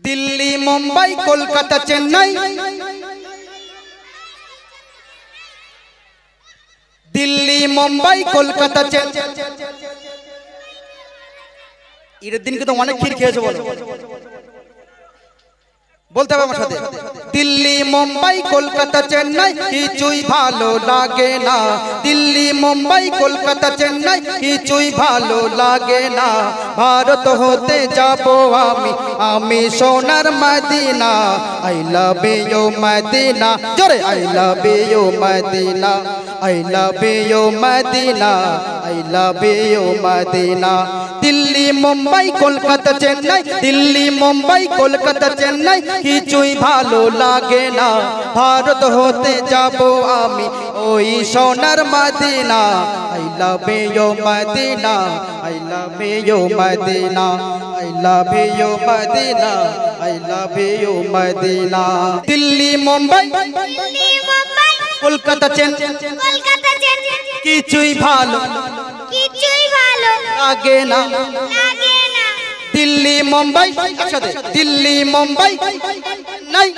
দিল্লি মুম্বাই কলকাতা চেন্নাই, দিল্লি মুম্বাই কলকাতা চেন্নাই। ঈদের দিন কিন্তু অনেক ক্ষীর খেয়েছে বলো, বলতে হবে আমার সাথে। দিল্লি মুম্বাই কলকাতা চেন্নাই কিছুই ভালো লাগে না, দিল্লি মুম্বাই কলকাতা চেন্নাই কিছুই ভালো লাগে না। ভারত হতে যাব আমি, আমি সোনার Medina. I love you Medina, জোরে I love you Medina, I love you Medina, I love you Medina. Delhi Mumbai Kolkata Chennai, Delhi Mumbai Kolkata Chennai কিছুই ভালো লাগে না। ভারত হতে যাব আমি ওই সোনার Medina. I love you Medina, I love you Medina, I love you Medina, I love you Medina. Delhi Mumbai Kolkata Chennai কিছুই ভালো লাগে না। দিল্লি মুম্বাই একসাথে, দিল্লি মুম্বাই নাই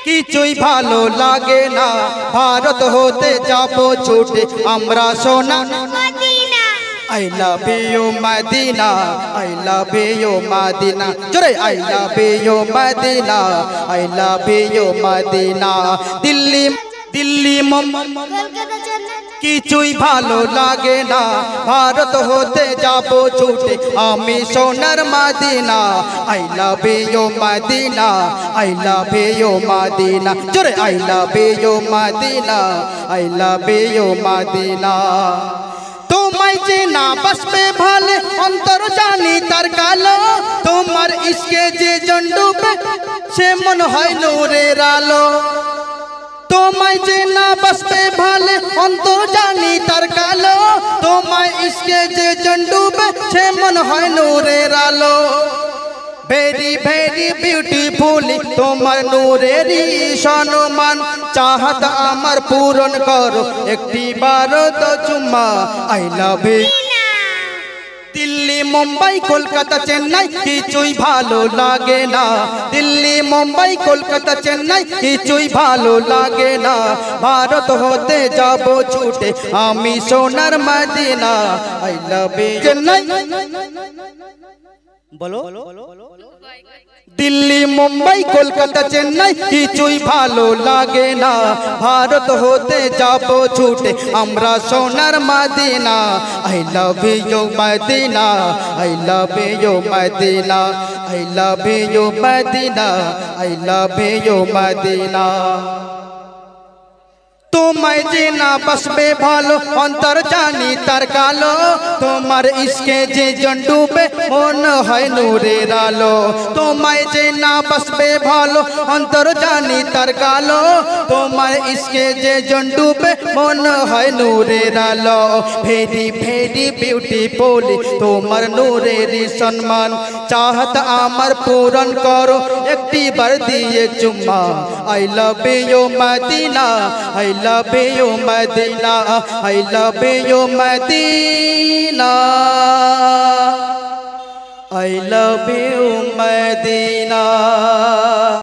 কিছুই ভালো লাগে না। ভারত হতে যাব ছুটে আমরা সোনা Medina. I love you Medina, I love you Medina, জোরে I love you Medina, I love you Medina. Delhi Delhi Mumbai কিছুই ভালো লাগে না। ভারত হতে যাব ছুটে আমি সোনার Medina. I love you Medina, I love you Medina, জোরে I love you Medina, I love you Medina. তোমায় যে না বাসবে ভালে অন্তর জানি তার কালো, তোমার ইশকে যে জন ডুবে সে মন হয় নূরের আলো। তোমায় যে না বাসবে ভালে অন্তর জানি তার কালো, তোমায় ইশকে যে জন ডুবে সে মন হয় নূরের আলো। ভেরি ভেরি বিউটিফুল তোমার নূরেরই সম্মান, চাহত আমার পূরণ করো একটি বার তো চুম্মা। I love you. Delhi Mumbai Kolkata Chennai কিছুই ভালো লাগে না, দিল্লি মুম্বাই কলকাতা চেন্নাই কিছুই ভালো লাগে না। ভারত হতে যাব ছুটে আমি সোনার Medina. I love you Chennai বলো। দিল্লি মুম্বাই কলকাতা চেন্নাই কিছুই ভালো লাগে না। ভারত হতে যাব ছুটে আমরা সোনার Medina. I love you Medina, I love you Medina, I love you Medina, I love you Medina. তোমায় যে না বাসবে ভালো অন্তর জানি তার কালো, তোমার ইশকে যে জন ডুবে মন হয় নূরের আলো। তোমায় যে না বাসবে ভালো অন্তর জানি তার কালো, তোমার ইশকে যে জন ডুবে মন হয় নূরের আলো। ভেরি ভেরি বিউটিফুল তোমার নূরের সম্মান, চাহত আমার পূরণ করো একটি বার দিয়ে চুম্মা। I love you Medina, I love you Medina, I love you Medina, I love you Medina।